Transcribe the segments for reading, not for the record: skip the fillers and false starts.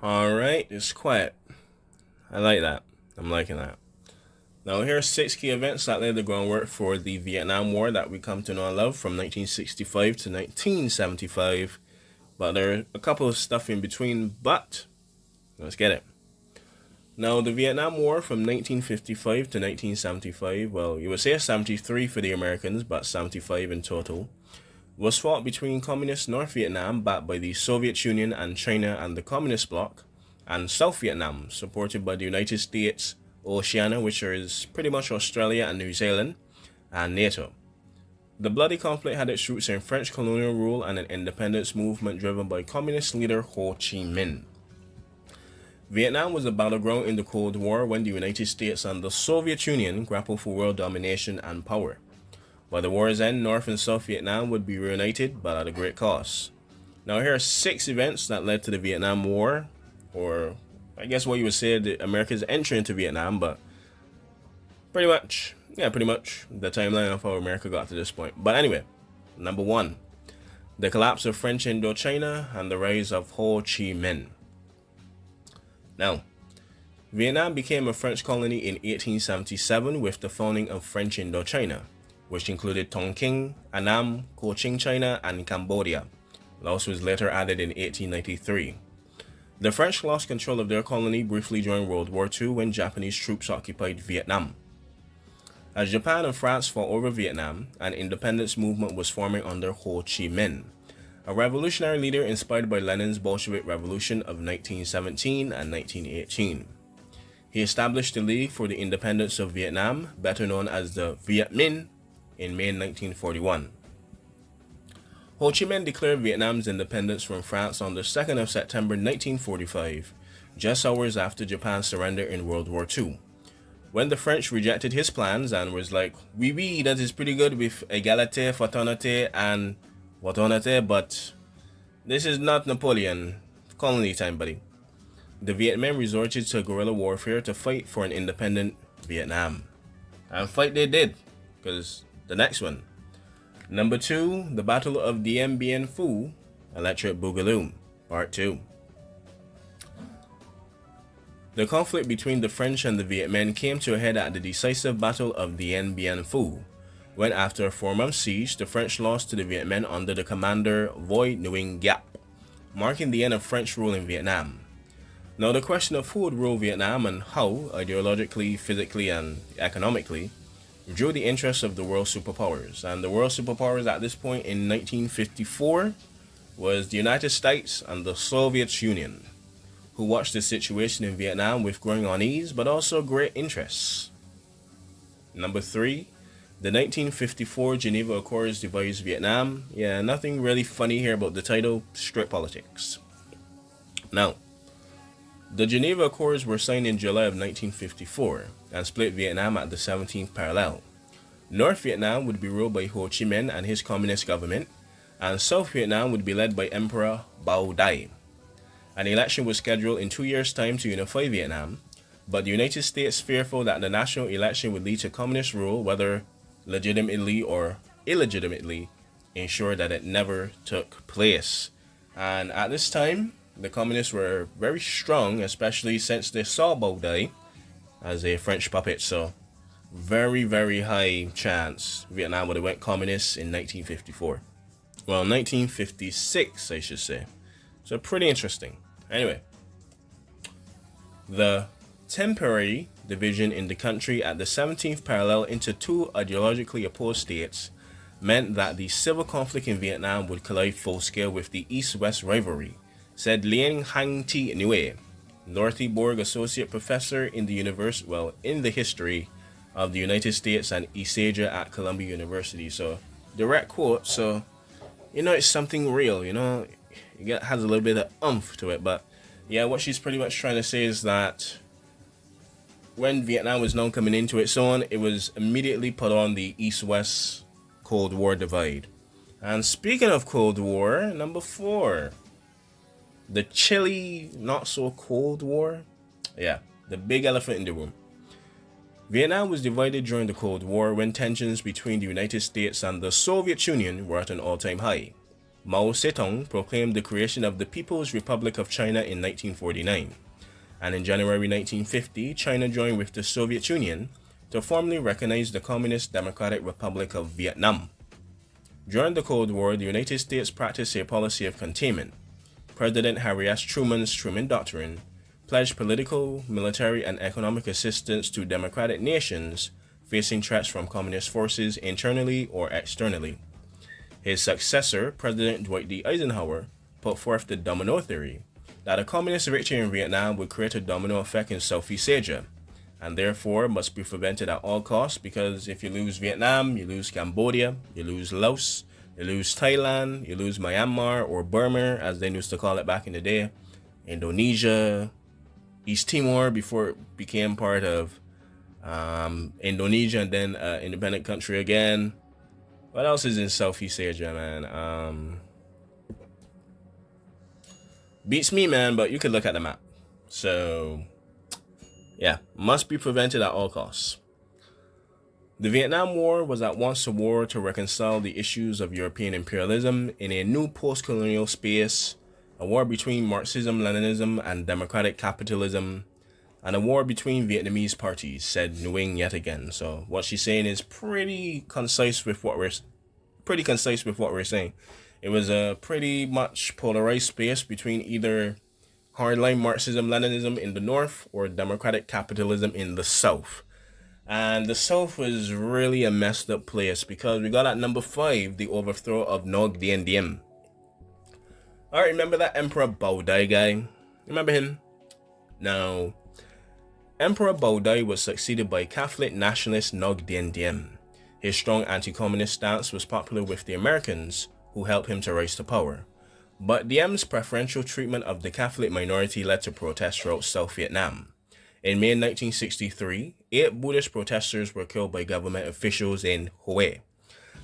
Alright, it's quiet. I like that. I'm liking that. Now, here are 6 key events that laid the groundwork for the Vietnam War that we come to know and love from 1965 to 1975. But there are a couple of stuff in between, but let's get it. Now, the Vietnam War from 1955 to 1975, well, you would say 73 for the Americans, but 75 in total, was fought between Communist North Vietnam, backed by the Soviet Union and China and the Communist bloc, and South Vietnam, supported by the United States, Oceania, which is pretty much Australia and New Zealand, and NATO. The bloody conflict had its roots in French colonial rule and an independence movement driven by communist leader Ho Chi Minh. Vietnam was a battleground in the Cold War when the United States and the Soviet Union grappled for world domination and power. By the war's end, North and South Vietnam would be reunited, but at a great cost. Now, here are 6 events that led to the Vietnam War, or I guess what you would say America's entry into Vietnam, but pretty much the timeline of how America got to this point. But anyway, number 1, the collapse of French Indochina and the rise of Ho Chi Minh. Now, Vietnam became a French colony in 1877 with the founding of French Indochina, which included Tonkin, Annam, Cochin China, and Cambodia. Laos was later added in 1893. The French lost control of their colony briefly during World War II when Japanese troops occupied Vietnam. As Japan and France fought over Vietnam, an independence movement was forming under Ho Chi Minh, a revolutionary leader inspired by Lenin's Bolshevik Revolution of 1917 and 1918. He established the League for the Independence of Vietnam, better known as the Viet Minh, in May 1941. Ho Chi Minh declared Vietnam's independence from France on the 2nd of September 1945, just hours after Japan's surrender in World War II. When the French rejected his plans and was like, oui, that is pretty good with égalité, fraternité, and whatnot, but this is not Napoleon. Colony time, buddy. The Viet Minh resorted to guerrilla warfare to fight for an independent Vietnam. And fight they did, because the next one. Number 2, the Battle of Dien Bien Phu, Electric Boogaloo, Part 2. The conflict between the French and the Viet Minh came to a head at the decisive Battle of Dien Bien Phu, when after a 4-month siege, the French lost to the Viet Minh under the commander Voi Nguyen Giap, marking the end of French rule in Vietnam. Now, the question of who would rule Vietnam and how, ideologically, physically, and economically, drew the interest of the world superpowers. And the world superpowers at this point in 1954 was the United States and the Soviet Union, who watched the situation in Vietnam with growing unease but also great interest. Number 3, the 1954 Geneva Accords divides Vietnam. Yeah, nothing really funny here about the title, straight politics. Now, the Geneva Accords were signed in July of 1954 and split Vietnam at the 17th parallel. North Vietnam would be ruled by Ho Chi Minh and his communist government, and South Vietnam would be led by Emperor Bao Dai. An election was scheduled in 2 years' time to unify Vietnam, but the United States, fearful that the national election would lead to communist rule, whether legitimately or illegitimately, ensured that it never took place. And at this time, the communists were very strong, especially since they saw Bao Dai as a French puppet, so very, very high chance Vietnam would have went communist in 1954. Well, 1956, I should say. So pretty interesting. Anyway, the temporary division in the country at the 17th parallel into 2 ideologically opposed states meant that the civil conflict in Vietnam would collide full-scale with the East-West rivalry, said Lien Hang Thi Nue, Dorothy Borg Associate Professor in the history of the United States and East Asia at Columbia University. So, direct quote, so, it's something real, it has a little bit of oomph to it, but yeah, what she's pretty much trying to say is that when Vietnam was now coming into its own, it was immediately put on the East-West Cold War divide. And speaking of Cold War, number 4, the chilly, not so cold war. Yeah, the big elephant in the room. Vietnam was divided during the Cold War when tensions between the United States and the Soviet Union were at an all-time high. Mao Zedong proclaimed the creation of the People's Republic of China in 1949, and in January 1950, China joined with the Soviet Union to formally recognize the Communist Democratic Republic of Vietnam. During the Cold War, the United States practiced a policy of containment. President Harry S. Truman's Truman Doctrine pledged political, military, and economic assistance to democratic nations facing threats from communist forces internally or externally. His successor, President Dwight D. Eisenhower, put forth the domino theory that a communist victory in Vietnam would create a domino effect in Southeast Asia, and therefore must be prevented at all costs, because if you lose Vietnam, you lose Cambodia, you lose Laos, you lose Thailand, you lose Myanmar, or Burma, as they used to call it back in the day, Indonesia, East Timor before it became part of Indonesia and then independent country again. What else is in Southeast Asia, man? Beats me, man, but you could look at the map. So, yeah, must be prevented at all costs. The Vietnam War was at once a war to reconcile the issues of European imperialism in a new post-colonial space, a war between Marxism-Leninism and democratic capitalism, and a war between Vietnamese parties, said Nguyen yet again. So what she's saying is pretty concise with what we're saying. It was a pretty much polarized space between either hardline Marxism-Leninism in the north or democratic capitalism in the south. And the south was really a messed up place because we got at number 5, the overthrow of Ngoc Dien Diem. Alright, remember that Emperor Bao Dai guy? Remember him? Now, Emperor Bao Dai was succeeded by Catholic nationalist Ngoc Dien Diem. His strong anti-communist stance was popular with the Americans, who helped him to rise to power. But Diem's preferential treatment of the Catholic minority led to protests throughout South Vietnam. In May 1963, 8 Buddhist protesters were killed by government officials in Hue.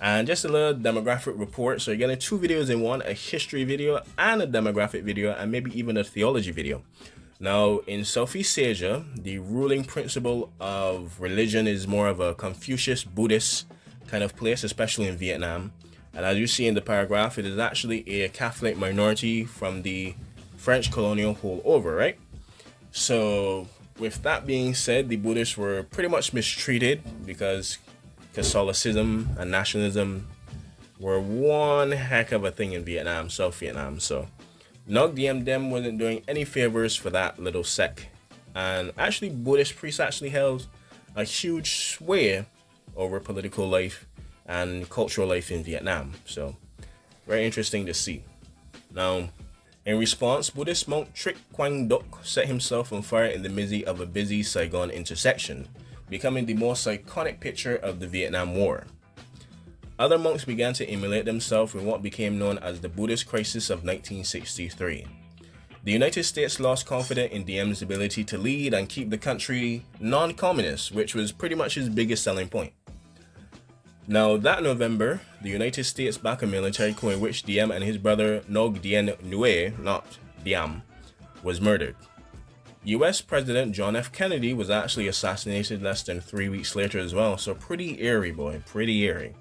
And just a little demographic report, so you're getting 2 videos in one, a history video and a demographic video, and maybe even a theology video. Now, in Southeast Asia, the ruling principle of religion is more of a Confucius Buddhist kind of place, especially in Vietnam. And as you see in the paragraph, it is actually a Catholic minority from the French colonial holdover, right? So, with that being said, the Buddhists were pretty much mistreated because Catholicism and nationalism were one heck of a thing in Vietnam, South Vietnam. So, Ngoc Dien Diem wasn't doing any favors for that little sect. And actually, Buddhist priests actually held a huge sway over political life and cultural life in Vietnam. So, very interesting to see. Now, in response, Buddhist monk Trick Quang Duc set himself on fire in the midst of a busy Saigon intersection, becoming the most iconic picture of the Vietnam War. Other monks began to emulate themselves in what became known as the Buddhist Crisis of 1963. The United States lost confidence in Diem's ability to lead and keep the country non-communist, which was pretty much his biggest selling point. Now, that November, the United States backed a military coup in which Diem and his brother Ngoc Dien Nue, not Diem, was murdered. US President John F. Kennedy was actually assassinated less than 3 weeks later as well, so pretty eerie, boy, pretty eerie.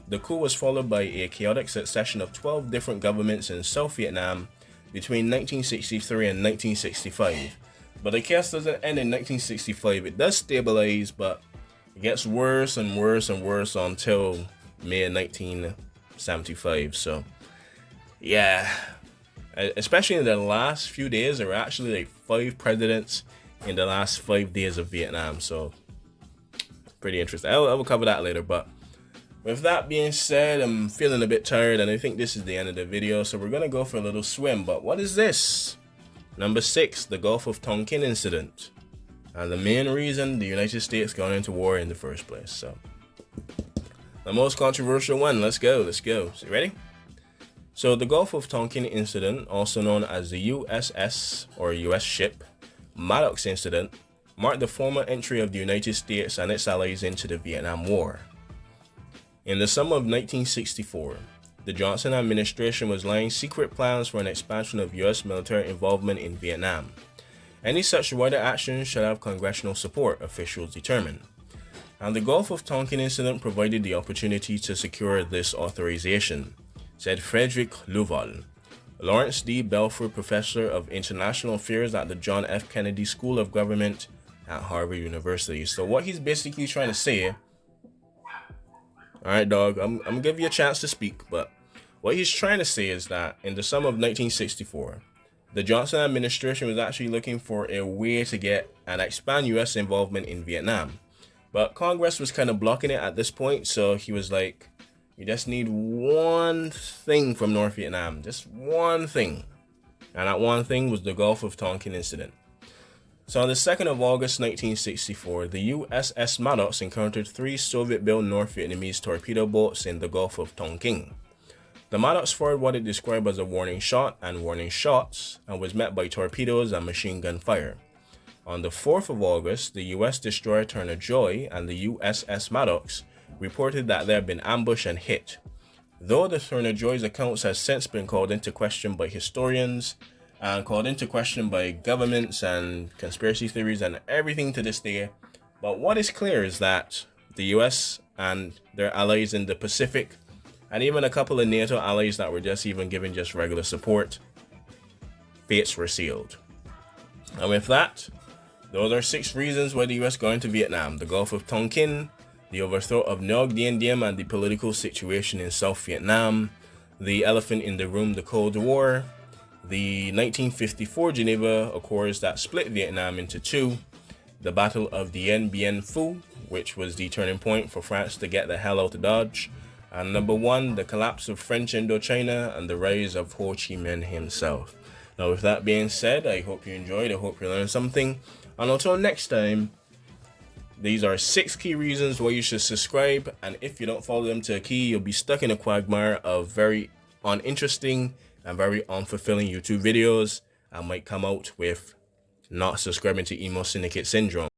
The coup was followed by a chaotic succession of 12 different governments in South Vietnam between 1963 and 1965. But the chaos doesn't end in 1965, it does stabilize, but it gets worse and worse and worse until May 1975. So, yeah, especially in the last few days, there were actually like 5 presidents in the last 5 days of Vietnam. So, pretty interesting. I will cover that later. But with that being said, I'm feeling a bit tired, and I think this is the end of the video. So we're gonna go for a little swim. But what is this? Number 6, the Gulf of Tonkin incident. And the main reason the United States got into war in the first place. So, the most controversial one. Let's go. So, you ready? So, the Gulf of Tonkin incident, also known as the USS or US ship Maddox incident, marked the formal entry of the United States and its allies into the Vietnam War. In the summer of 1964, the Johnson administration was laying secret plans for an expansion of US military involvement in Vietnam. Any such wider action should have congressional support, officials determined. And the Gulf of Tonkin incident provided the opportunity to secure this authorization. said Frederick Luval, Lawrence D. Belford Professor of International Affairs at the John F. Kennedy School of Government at Harvard University. So what he's basically trying to say, all right, dog, I'm gonna give you a chance to speak, but what he's trying to say is that in the summer of 1964, the Johnson administration was actually looking for a way to get and expand U.S. involvement in Vietnam. But Congress was kind of blocking it at this point, so he was like, you just need one thing from North Vietnam, just one thing. And that one thing was the Gulf of Tonkin incident. So on the 2nd of August 1964, the USS Maddox encountered 3 Soviet-built North Vietnamese torpedo boats in the Gulf of Tonkin. The Maddox fired what it described as a warning shot and warning shots and was met by torpedoes and machine gun fire. On the 4th of August, the US destroyer Turner Joy and the USS Maddox reported that they had been ambushed and hit. Though the Turner Joy's accounts has since been called into question by historians and called into question by governments and conspiracy theories and everything to this day, but what is clear is that the US and their allies in the Pacific, and even a couple of NATO allies that were just even given just regular support, fates were sealed. And with that, those are 6 reasons why the US got into Vietnam: the Gulf of Tonkin, the overthrow of Ngoc Dien Diem and the political situation in South Vietnam, the elephant in the room, the Cold War, the 1954 Geneva Accords that split Vietnam into 2, the Battle of Dien Bien Phu, which was the turning point for France to get the hell out of Dodge, and number 1, the collapse of French Indochina and the rise of Ho Chi Minh himself. Now with that being said, I hope you enjoyed, I hope you learned something, and until next time, these are 6 key reasons why you should subscribe, and if you don't follow them to a key, you'll be stuck in a quagmire of very uninteresting and very unfulfilling YouTube videos. I might come out with not subscribing to Emo Syndicate Syndrome.